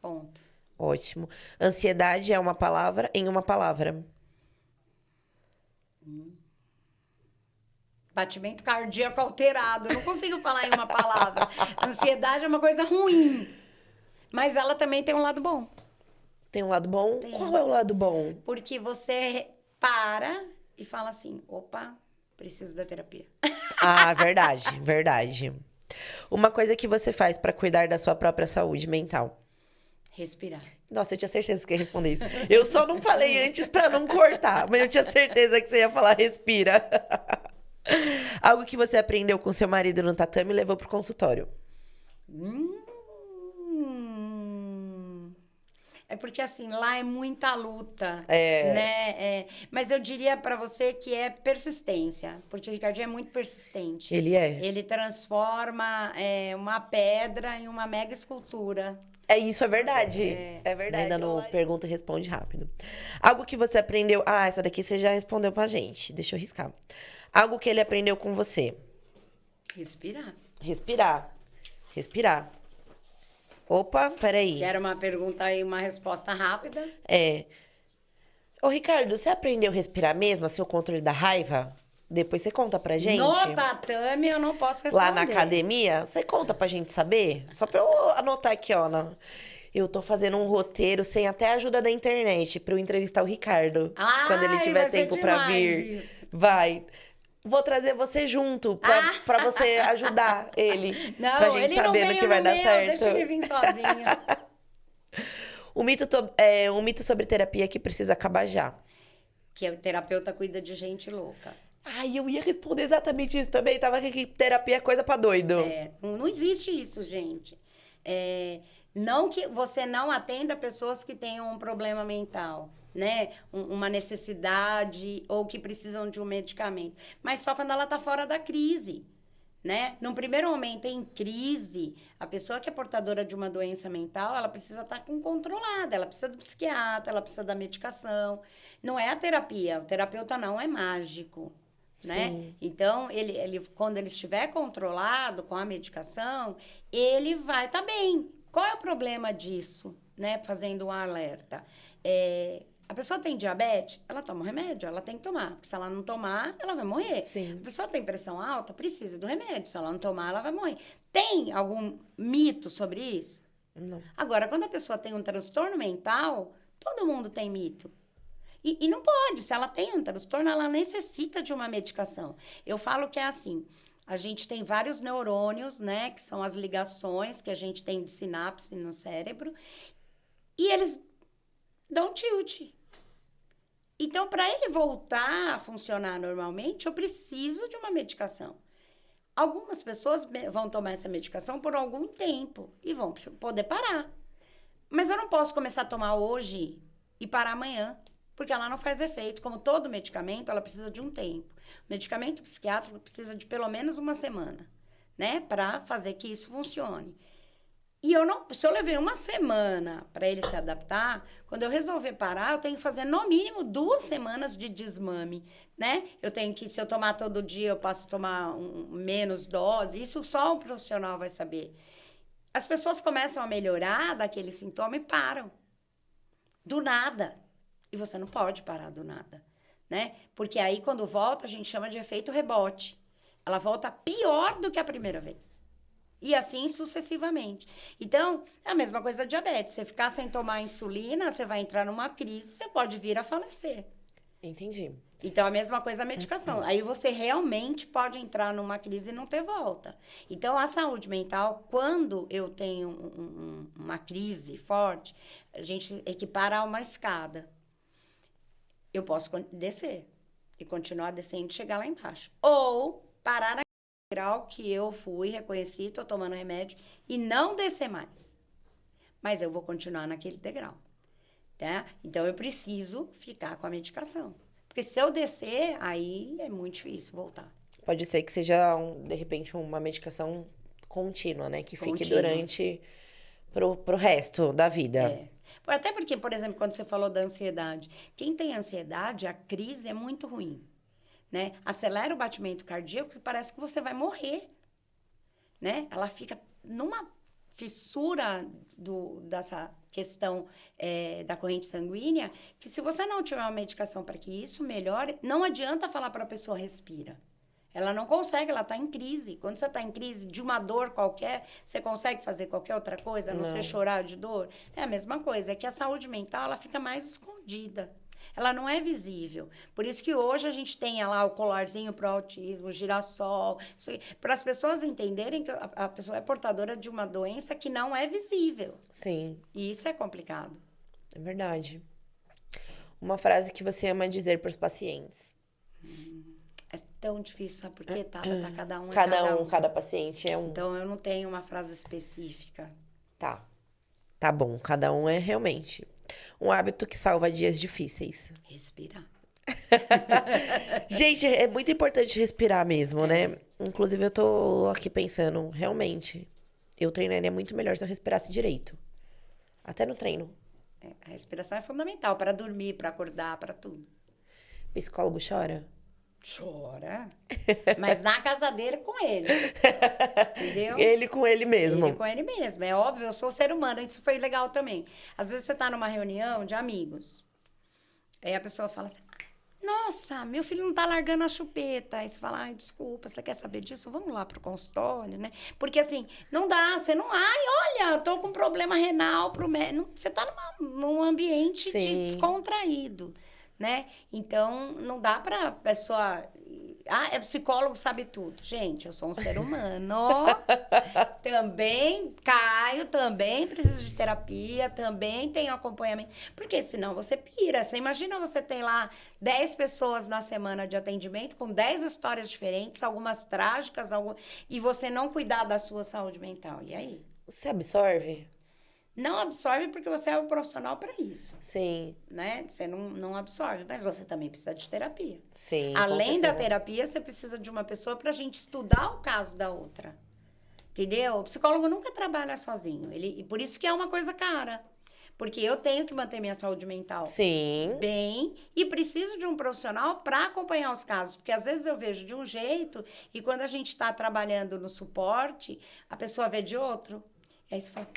Ponto. Ótimo. Ansiedade é uma palavra em uma palavra. Batimento cardíaco alterado. Eu não consigo falar em uma palavra. Ansiedade é uma coisa ruim. Mas ela também tem um lado bom. Tem um lado bom? Tem. Qual é o lado bom? Porque você para e fala assim, opa, preciso da terapia. Ah, verdade, verdade. Uma coisa que você faz pra cuidar da sua própria saúde mental. Respirar. Nossa, eu tinha certeza que ia responder isso. Eu só não falei antes pra não cortar, mas eu tinha certeza que você ia falar respira. Algo que você aprendeu com seu marido no tatame e levou pro consultório. É porque, assim, lá é muita luta, É. né? Mas eu diria pra você que é persistência, porque o Ricardinho é muito persistente. Ele é? Ele transforma uma pedra em uma mega escultura. É isso, é verdade. É verdade. Ainda no pergunta e responde rápido. Algo que você aprendeu. Ah, essa daqui você já respondeu pra gente. Deixa eu riscar. Algo que ele aprendeu com você. Respirar. Respirar. Respirar. Opa, peraí. Que era uma pergunta e uma resposta rápida. É. Ô, Ricardo, você aprendeu a respirar mesmo, assim, o controle da raiva? Depois você conta pra gente. No tatame eu não posso responder. Lá na academia, você conta pra gente saber? Só pra eu anotar aqui, ó. Eu tô fazendo um roteiro sem até a ajuda da internet pra eu entrevistar o Ricardo. Quando ele tiver tempo pra vir. Isso. Vai. Vou trazer você junto pra você ajudar ele. Não, pra gente ele saber não no vem que vai no dar meu, certo. deixa ele vir sozinho. Um mito sobre terapia que precisa acabar já. Que o terapeuta cuida de gente louca. Ai, eu ia responder exatamente isso também. Tava aqui que terapia é coisa pra doido. Não existe isso, gente. Não que você não atenda pessoas que tenham um problema mental, né? Uma necessidade ou que precisam de um medicamento. Mas só quando ela está fora da crise, né? Num primeiro momento, em crise, a pessoa que é portadora de uma doença mental, ela precisa estar controlada, ela precisa do psiquiatra, ela precisa da medicação. Não é a terapia, o terapeuta não é mágico, né? Sim. Então, quando ele estiver controlado com a medicação, ele vai estar bem. Qual é o problema disso, né? Fazendo um alerta. A pessoa tem diabetes, ela toma um remédio, ela tem que tomar. Porque se ela não tomar, ela vai morrer. Sim. A pessoa tem pressão alta, precisa do remédio. Se ela não tomar, ela vai morrer. Tem algum mito sobre isso? Não. Agora, quando a pessoa tem um transtorno mental, todo mundo tem mito. E não pode. Se ela tem um transtorno, ela necessita de uma medicação. Eu falo que é assim. A gente tem vários neurônios, né? Que são as ligações que a gente tem de sinapse no cérebro. E eles dão tilt. Então, para ele voltar a funcionar normalmente, eu preciso de uma medicação. Algumas pessoas vão tomar essa medicação por algum tempo e vão poder parar. Mas eu não posso começar a tomar hoje e parar amanhã, porque ela não faz efeito. Como todo medicamento, ela precisa de um tempo. O medicamento psiquiátrico precisa de pelo menos uma semana, né? Para fazer que isso funcione. E se eu levei uma semana para ele se adaptar, quando eu resolver parar, eu tenho que fazer no mínimo 2 semanas de desmame, né? Eu tenho que, se eu tomar todo dia, eu posso tomar menos dose. Isso só um profissional vai saber. As pessoas começam a melhorar daquele sintoma e param. Do nada. E você não pode parar do nada, né? Porque aí, quando volta, a gente chama de efeito rebote. Ela volta pior do que a primeira vez. E assim sucessivamente. Então, é a mesma coisa da diabetes. Você ficar sem tomar insulina, você vai entrar numa crise, você pode vir a falecer. Entendi. Então, a mesma coisa a medicação. Aí você realmente pode entrar numa crise e não ter volta. Então, a saúde mental, quando eu tenho uma crise forte, a gente equipara a uma escada. Eu posso descer e continuar descendo e chegar lá embaixo. Ou parar naquele grau que eu fui, reconheci, estou tomando remédio e não descer mais. Mas eu vou continuar naquele degrau, tá? Então, eu preciso ficar com a medicação. Porque se eu descer, aí é muito difícil voltar. Pode ser que seja, de repente, uma medicação contínua, né? Que fique Contínua. durante pro resto da vida. Até porque, por exemplo, quando você falou da ansiedade, quem tem ansiedade, a crise é muito ruim, né? Acelera o batimento cardíaco e parece que você vai morrer, né? Ela fica numa fissura dessa questão da corrente sanguínea, que se você não tiver uma medicação para que isso melhore, não adianta falar para a pessoa respira. Ela não consegue, ela está em crise. Quando você está em crise de uma dor qualquer, você consegue fazer qualquer outra coisa, a não ser chorar de dor? É a mesma coisa, é que a saúde mental, ela fica mais escondida. Ela não é visível. Por isso que hoje a gente tem lá o colarzinho para o autismo, o girassol, para as pessoas entenderem que a pessoa é portadora de uma doença que não é visível. Sim. E isso é complicado. É verdade. Uma frase que você ama dizer para os pacientes. É tão difícil, sabe por quê? Tá cada um Cada paciente é um. Então, eu não tenho uma frase específica. Tá bom, cada um é realmente. Um hábito que salva dias difíceis. Respirar. Gente, é muito importante respirar mesmo, né? Inclusive, eu tô aqui pensando, realmente, eu treinaria muito melhor se eu respirasse direito. Até no treino. A respiração é fundamental para dormir, para acordar, para tudo. Psicólogo chora? Chora. Mas na casa dele, com ele. Entendeu? Ele com ele mesmo. Ele com ele mesmo. É óbvio, eu sou ser humano. Isso foi legal também. Às vezes você tá numa reunião de amigos. Aí a pessoa fala assim... Nossa, meu filho não tá largando a chupeta. Aí você fala, ai, desculpa, você quer saber disso? Vamos lá pro consultório, né? Porque assim, não dá, você não... Ai, olha, tô com problema renal pro médico. Você tá num ambiente descontraído, né? Então, não dá pra pessoa... Ah, é psicólogo, sabe tudo. Gente, eu sou um ser humano. Também caio, também preciso de terapia, também tenho acompanhamento. Porque senão você pira. Você imagina você tem lá 10 pessoas na semana de atendimento com 10 histórias diferentes, algumas trágicas, e você não cuidar da sua saúde mental. E aí? Você absorve? Não absorve porque você é um profissional para isso. Sim. Né? Você não absorve, mas você também precisa de terapia. Sim. Além da terapia, você precisa de uma pessoa para a gente estudar o caso da outra. Entendeu? O psicólogo nunca trabalha sozinho. E por isso que é uma coisa cara. Porque eu tenho que manter minha saúde mental bem e preciso de um profissional para acompanhar os casos. Porque às vezes eu vejo de um jeito e quando a gente está trabalhando no suporte, a pessoa vê de outro. E aí você fala...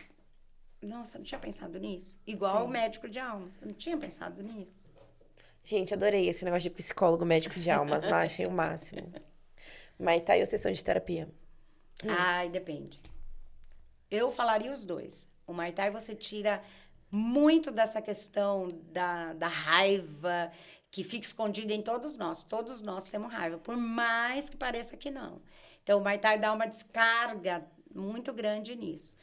Nossa, não tinha pensado nisso? Igual o médico de almas. Eu não tinha pensado nisso. Gente, adorei esse negócio de psicólogo médico de almas lá. Achei o máximo. Mas tá aí a sessão de terapia. Ai, depende. Eu falaria os dois. O Muay Thai você tira muito dessa questão da raiva que fica escondida em todos nós. Todos nós temos raiva, por mais que pareça que não. Então, o Muay Thai dá uma descarga muito grande nisso.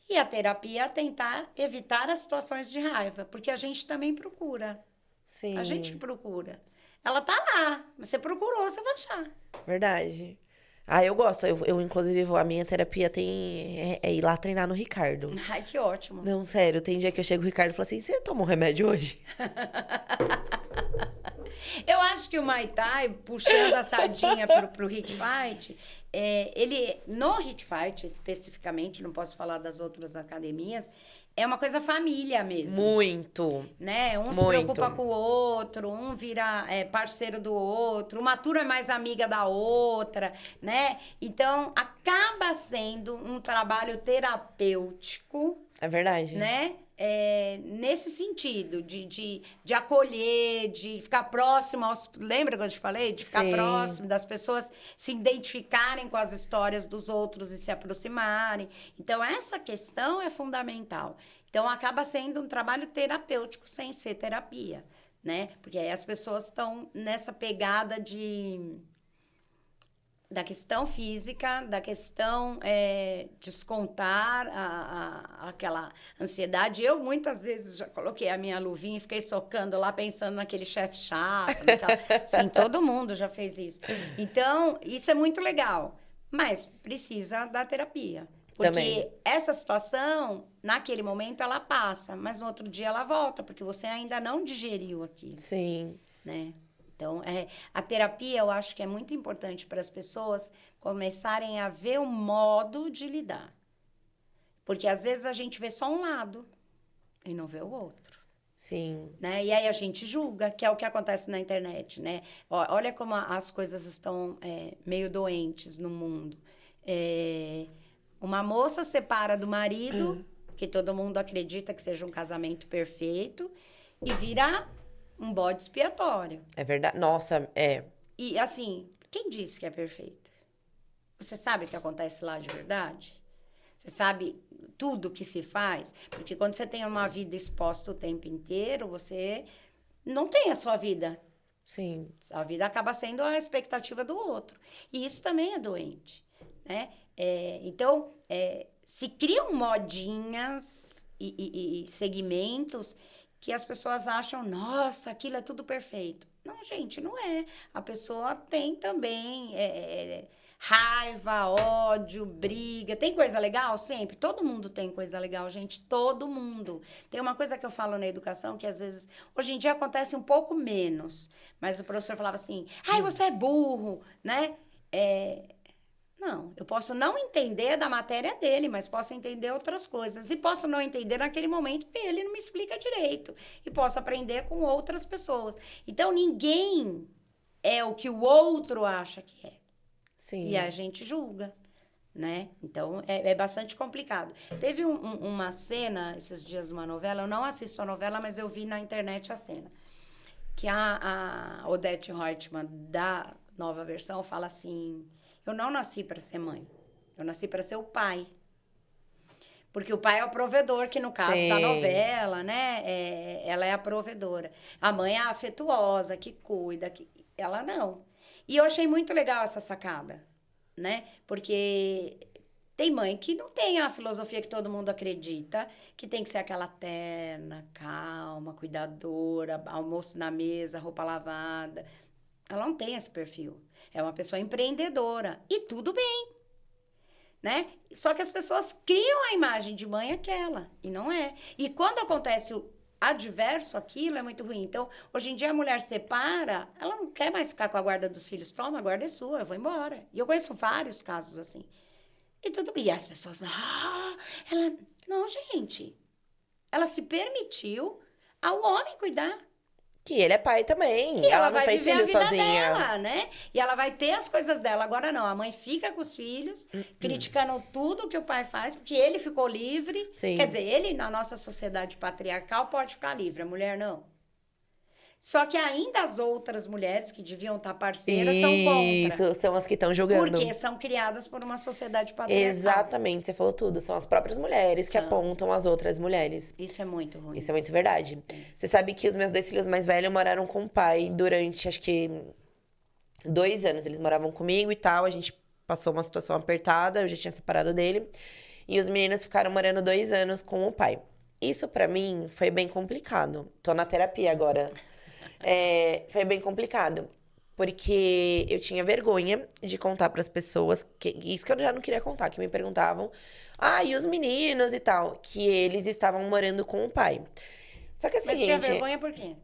E a terapia é tentar evitar as situações de raiva, porque a gente também procura. Sim. A gente procura. Ela tá lá. Você procurou, você vai achar. Verdade. Ah, eu gosto. Eu inclusive, a minha terapia é ir lá treinar no Ricardo. Ai, que ótimo. Não, sério. Tem dia que eu chego o Ricardo e falo assim, você tomou um remédio hoje? Eu acho que o Muay Thai, puxando a sardinha pro Rick Fight, ele, no Rick Fight especificamente, não posso falar das outras academias, é uma coisa família mesmo. Muito. Né? Um se preocupa com o outro, um vira parceiro do outro, uma turma é mais amiga da outra, né? Então, acaba sendo um trabalho terapêutico. É verdade. Né? Nesse sentido, de acolher, de ficar próximo aos... Lembra que eu te falei? De ficar próximo das pessoas se identificarem com as histórias dos outros e se aproximarem. Então, essa questão é fundamental. Então, acaba sendo um trabalho terapêutico sem ser terapia, né? Porque aí as pessoas estão nessa pegada da questão física, da questão descontar aquela ansiedade. Eu, muitas vezes, já coloquei a minha luvinha e fiquei socando lá, pensando naquele chefe chato. Assim, todo mundo já fez isso. Então, isso é muito legal. Mas precisa da terapia. Porque também. Essa situação, naquele momento, ela passa. Mas no outro dia ela volta, porque você ainda não digeriu aquilo. Sim. Né? Então, a terapia, eu acho que é muito importante para as pessoas começarem a ver o modo de lidar. Porque, às vezes, a gente vê só um lado e não vê o outro. Sim. Né? E aí a gente julga, que é o que acontece na internet, né? Olha como as coisas estão meio doentes no mundo. Uma moça separa do marido, que todo mundo acredita que seja um casamento perfeito, e vira... um bode expiatório. É verdade. Nossa, E, assim, Quem disse que é perfeito? Você sabe o que acontece lá de verdade? Você sabe tudo que se faz? Porque quando você tem uma vida exposta o tempo inteiro, você não tem a sua vida. Sim. A vida acaba sendo a expectativa do outro. E isso também é doente, né? Então, se criam modinhas e segmentos que as pessoas acham, nossa, aquilo é tudo perfeito. Não, gente, não é. A pessoa tem também raiva, ódio, briga. Tem coisa legal? Sempre. Todo mundo tem coisa legal, gente. Todo mundo. Tem uma coisa que eu falo na educação que às vezes, hoje em dia acontece um pouco menos. Mas o professor falava assim, ai, você é burro, né? Não, eu posso não entender da matéria dele, mas posso entender outras coisas. E posso não entender naquele momento porque ele não me explica direito. E posso aprender com outras pessoas. Então, ninguém é o que o outro acha que é. Sim. E a gente julga, né? Então, é bastante complicado. Teve uma cena, esses dias, de uma novela, eu não assisto a novela, mas eu vi na internet a cena. Que a Odete Roitman, da nova versão, fala assim... Eu não nasci para ser mãe. Eu nasci para ser o pai. Porque o pai é o provedor, que no caso da novela, né? Ela é a provedora. A mãe é a afetuosa, que cuida. Ela não. E eu achei muito legal essa sacada, né? Porque tem mãe que não tem a filosofia que todo mundo acredita, que tem que ser aquela terna, calma, cuidadora, almoço na mesa, roupa lavada. Ela não tem esse perfil. É uma pessoa empreendedora. E tudo bem, né? Só que as pessoas criam a imagem de mãe aquela. E não é. E quando acontece o adverso, aquilo é muito ruim. Então, hoje em dia, a mulher separa, ela não quer mais ficar com a guarda dos filhos. Toma, a guarda é sua, eu vou embora. E eu conheço vários casos assim. E tudo bem. E as pessoas... ela... Não, gente. Ela se permitiu ao homem cuidar. Que ele é pai também. E ela ela não vai fez viver filho a vida sozinha. dela, né? E ela vai ter as coisas dela. Agora não, a mãe fica com os filhos, criticando tudo que o pai faz, porque ele ficou livre. Sim. Quer dizer, ele, na nossa sociedade patriarcal, pode ficar livre, a mulher não. Só que ainda as outras mulheres que deviam estar parceiras são contra. Isso, são as que estão julgando. Porque são criadas por uma sociedade patriarcal. Exatamente, você falou tudo. São as próprias mulheres que apontam as outras mulheres. Isso é muito ruim. Isso é muito verdade. Você sabe que os meus 2 filhos mais velhos moraram com o pai durante, acho que, 2 anos. Eles moravam comigo e tal. A gente passou uma situação apertada, eu já tinha separado dele. E os meninos ficaram morando 2 anos com o pai. Isso, pra mim, foi bem complicado. Tô na terapia agora. Foi bem complicado. Porque eu tinha vergonha de contar pras pessoas, isso que eu já não queria contar, que me perguntavam, e os meninos e tal, que eles estavam morando com o pai. Só que assim, Mas gente... tinha vergonha por quê?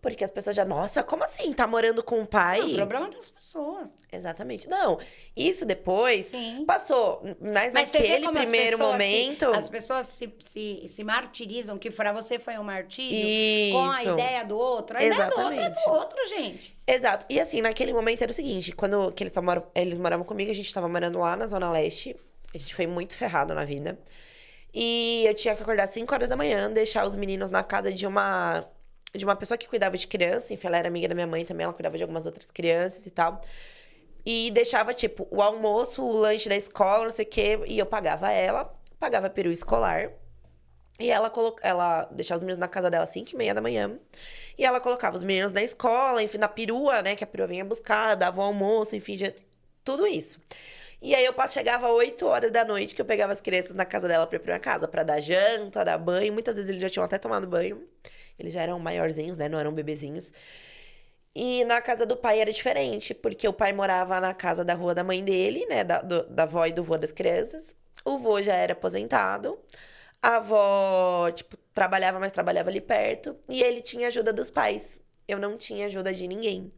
Porque as pessoas já, nossa, como assim? Tá morando com o pai? Não, o problema é das pessoas. Exatamente. Não, isso depois Sim. passou. Mas você vê naquele como primeiro momento... as pessoas se martirizam, que pra você foi um martírio, Isso. com a ideia do outro. A ideia do outro é do outro, gente. Exato. E assim, naquele momento era o seguinte, quando que eles moravam comigo, a gente tava morando lá na Zona Leste. A gente foi muito ferrado na vida. E eu tinha que acordar 5 horas da manhã, deixar os meninos na casa de uma pessoa que cuidava de criança. Enfim, ela era amiga da minha mãe também, ela cuidava de algumas outras crianças e tal. E deixava, tipo, o almoço, o lanche da escola, não sei o quê. E eu pagava ela, pagava peru escolar. E ela deixava os meninos na casa dela às 5h30 da manhã. E ela colocava os meninos na escola, enfim, na perua, né? Que a perua vinha buscar, dava o almoço, enfim, tudo isso. E aí eu chegava às 8 horas da noite, que eu pegava as crianças na casa dela pra ir pra minha casa, pra dar janta, dar banho. Muitas vezes eles já tinham até tomado banho. Eles já eram maiorzinhos, né? Não eram bebezinhos. E na casa do pai era diferente, porque o pai morava na casa da rua da mãe dele, né? Da avó e do vô das crianças. O vô já era aposentado. A avó, tipo, trabalhava, mas trabalhava ali perto. E ele tinha ajuda dos pais. Eu não tinha ajuda de ninguém.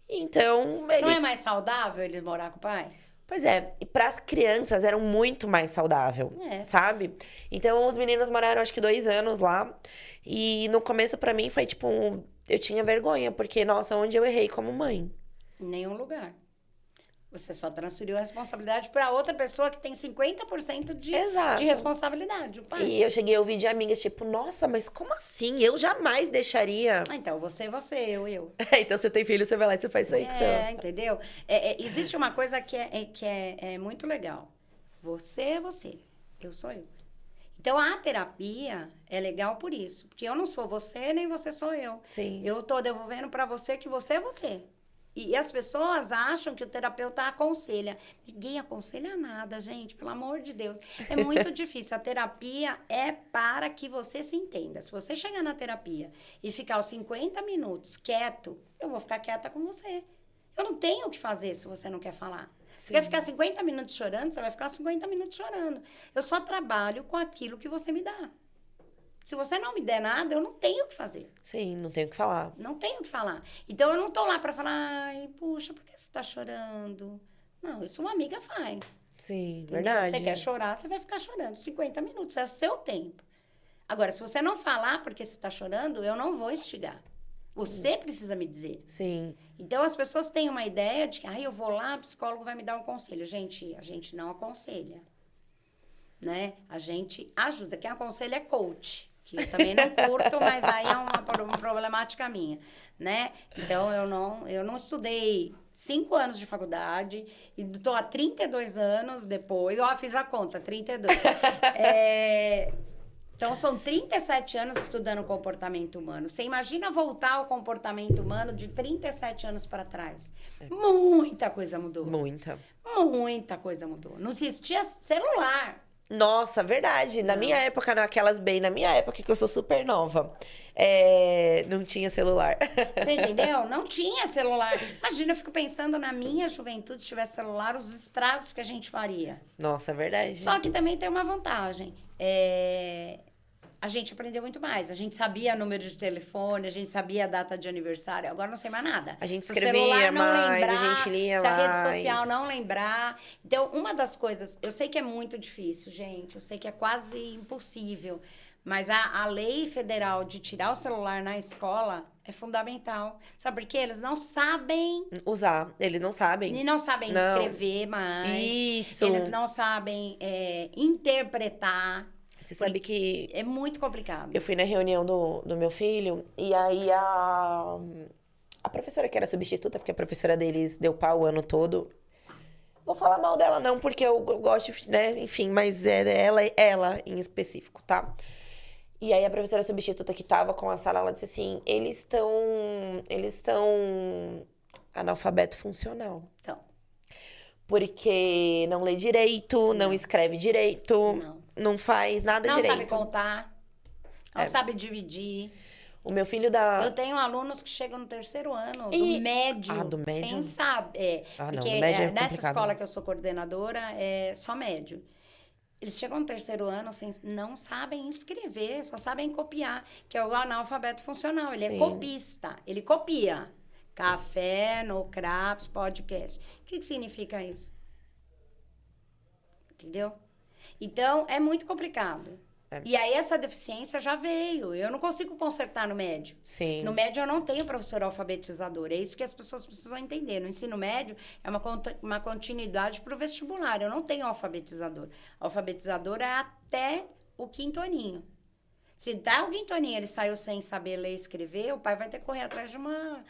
Então, ele... Não é mais saudável ele morar com o pai? Pois é, e pras crianças era muito mais saudável, sabe? Então, os meninos moraram, acho que 2 anos lá. E no começo, pra mim, foi tipo... Eu tinha vergonha, porque, nossa, onde eu errei como mãe? Em nenhum lugar. Você só transferiu a responsabilidade para outra pessoa que tem 50% Exato. de responsabilidade, o pai. E eu cheguei a ouvir de amigas, tipo, nossa, mas como assim? Eu jamais deixaria. Então, você, eu. Então, você tem filho, você vai lá e você faz isso aí com seu... Entendeu? Existe uma coisa que é muito legal. Você é você, eu sou eu. Então, a terapia é legal por isso. Porque eu não sou você, nem você sou eu. Sim. Eu tô devolvendo para você que você é você. E as pessoas acham que o terapeuta aconselha. Ninguém aconselha nada, gente, pelo amor de Deus. É muito difícil. A terapia é para que você se entenda. Se você chegar na terapia e ficar os 50 minutos quieto, eu vou ficar quieta com você. Eu não tenho o que fazer se você não quer falar. Você quer ficar 50 minutos chorando, você vai ficar 50 minutos chorando. Eu só trabalho com aquilo que você me dá. Se você não me der nada, eu não tenho o que fazer. Sim, não tenho o que falar. Não tenho o que falar. Então, eu não tô lá pra falar, ai, puxa, por que você tá chorando? Não, isso uma amiga faz. Sim, Entendeu? verdade. Você quer chorar, você vai ficar chorando 50 minutos, é o seu tempo. Agora, se você não falar porque você tá chorando, eu não vou instigar. Você precisa me dizer. Sim. Então, as pessoas têm uma ideia de que, eu vou lá, o psicólogo vai me dar um conselho. Gente, a gente não aconselha, né? A gente ajuda. Quem aconselha é coach, que eu também não curto, mas aí é uma problemática minha, né? Então, eu não estudei 5 anos de faculdade e estou há 32 anos depois. Fiz a conta, 32. Então, são 37 anos estudando comportamento humano. Você imagina voltar ao comportamento humano de 37 anos para trás. Muita coisa mudou. Muita coisa mudou. Não existia celular. Nossa, verdade. Na minha época, na minha época, que eu sou super nova, não tinha celular. Você entendeu? Não tinha celular. Imagina, eu fico pensando na minha juventude, se tivesse celular, os estragos que a gente faria. Nossa, verdade. Só que também tem uma vantagem. A gente aprendeu muito mais. A gente sabia número de telefone, a gente sabia a data de aniversário. Agora não sei mais nada. A gente escrevia mais, a gente lia mais. Se a rede social não lembrar. Então, uma das coisas... Eu sei que é muito difícil, gente. Eu sei que é quase impossível. Mas a lei federal de tirar o celular na escola é fundamental. Sabe por quê? Eles não sabem... usar. Eles não sabem. E não sabem escrever mais. Isso. Eles não sabem interpretar. Você sabe que... É muito complicado. Eu fui na reunião do meu filho, e aí a professora que era substituta, porque a professora deles deu pau o ano todo. Vou falar mal dela não, porque eu gosto, né? Enfim, mas ela em específico, tá? E aí a professora substituta que tava com a sala, ela disse assim, eles estão analfabeto funcional. Então. Porque não lê direito, não escreve direito, não faz nada direito. Não sabe contar, não sabe dividir. O meu filho dá... Eu tenho alunos que chegam no 3º ano, do médio, do médio? sem saber. Não, porque do médio é nessa complicado. escola que eu sou coordenadora, é só médio. Eles chegam no 3º ano, não sabem escrever, só sabem copiar, que é o analfabeto funcional. Ele é copista, ele copia. Café, no Craps, podcast. O que significa isso? Entendeu? Então, é muito complicado. E aí, essa deficiência já veio. Eu não consigo consertar no médio. Sim. No médio, eu não tenho professor alfabetizador. É isso que as pessoas precisam entender. No ensino médio, é uma continuidade para o vestibular. Eu não tenho alfabetizador. Alfabetizador é até o 5º aninho. Se dá o 5º aninho, ele saiu sem saber ler e escrever, o pai vai ter que correr atrás de uma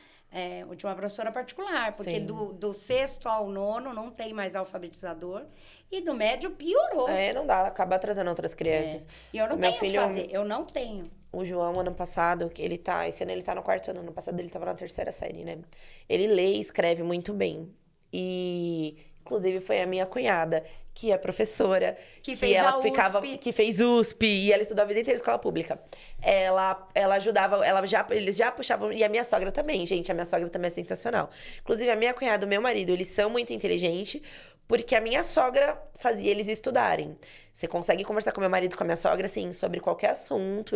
professora particular. Porque do 6º ao 9º não tem mais alfabetizador. E do médio piorou. Não dá, acaba trazendo outras crianças. E eu não tenho o que fazer, eu não tenho. O João, ano passado, esse ano ele tá no 4º ano, ano passado ele tava na 3ª série, né? Ele lê e escreve muito bem. E, inclusive, foi a minha cunhada, que é professora. Que fez a USP. Que fez USP, e ela estudou a vida inteira em escola pública. Ela ajudava, eles já puxavam, e a minha sogra também, gente, a minha sogra também é sensacional. Inclusive, a minha cunhada e o meu marido, eles são muito inteligentes, porque a minha sogra fazia eles estudarem. Você consegue conversar com meu marido e com a minha sogra, assim, sobre qualquer assunto.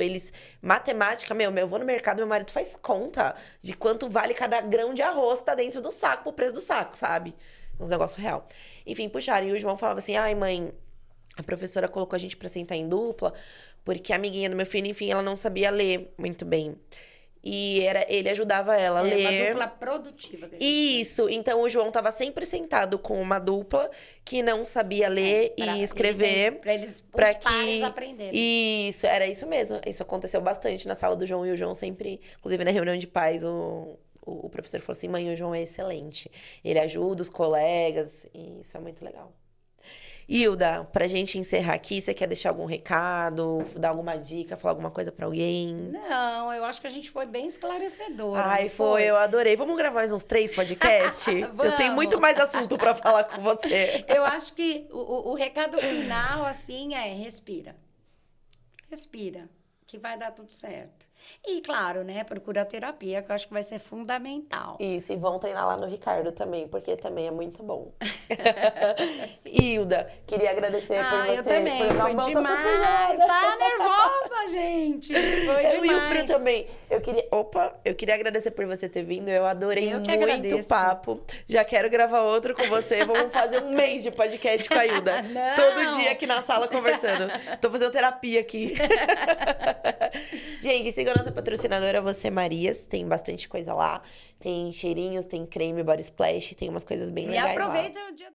Matemática, eu vou no mercado, meu marido faz conta de quanto vale cada grão de arroz que tá dentro do saco, pro preço do saco, sabe? Uns negócios real. Enfim, puxaram. E o João falava assim, ai, mãe, a professora colocou a gente pra sentar em dupla, porque a amiguinha do meu filho, enfim, ela não sabia ler muito bem. E ele ajudava ela a ler. Uma dupla produtiva. Isso, então o João tava sempre sentado com uma dupla que não sabia ler e escrever. Para eles, os pares aprenderem. Isso, era isso mesmo. Isso aconteceu bastante na sala do João. E o João sempre, inclusive na reunião de pais, o professor falou assim, mãe, o João é excelente. Ele ajuda os colegas e isso é muito legal. Hilda, pra gente encerrar aqui, você quer deixar algum recado, dar alguma dica, falar alguma coisa pra alguém? Não, eu acho que a gente foi bem esclarecedora. Ai, foi, eu adorei. Vamos gravar mais uns 3 podcasts? Eu tenho muito mais assunto pra falar com você. Eu acho que o recado final, assim, é respira. Respira, que vai dar tudo certo. E, claro, né, procura terapia, que eu acho que vai ser fundamental. Isso, e vão treinar lá no Ricardo também, porque também é muito bom. Hilda, queria agradecer por você. Eu também, por foi demais. Tá nervosa, gente. Foi demais. E o Frio também. Eu queria agradecer por você ter vindo, eu adorei muito o papo. Já quero gravar outro com você, vamos fazer um mês de podcast com a Hilda. Não. Todo dia aqui na sala conversando. Tô fazendo terapia aqui. Gente, siga a nossa patrocinadora, Você Marias. Tem bastante coisa lá. Tem cheirinhos, tem creme, body splash, tem umas coisas bem legais lá. E aproveita o dia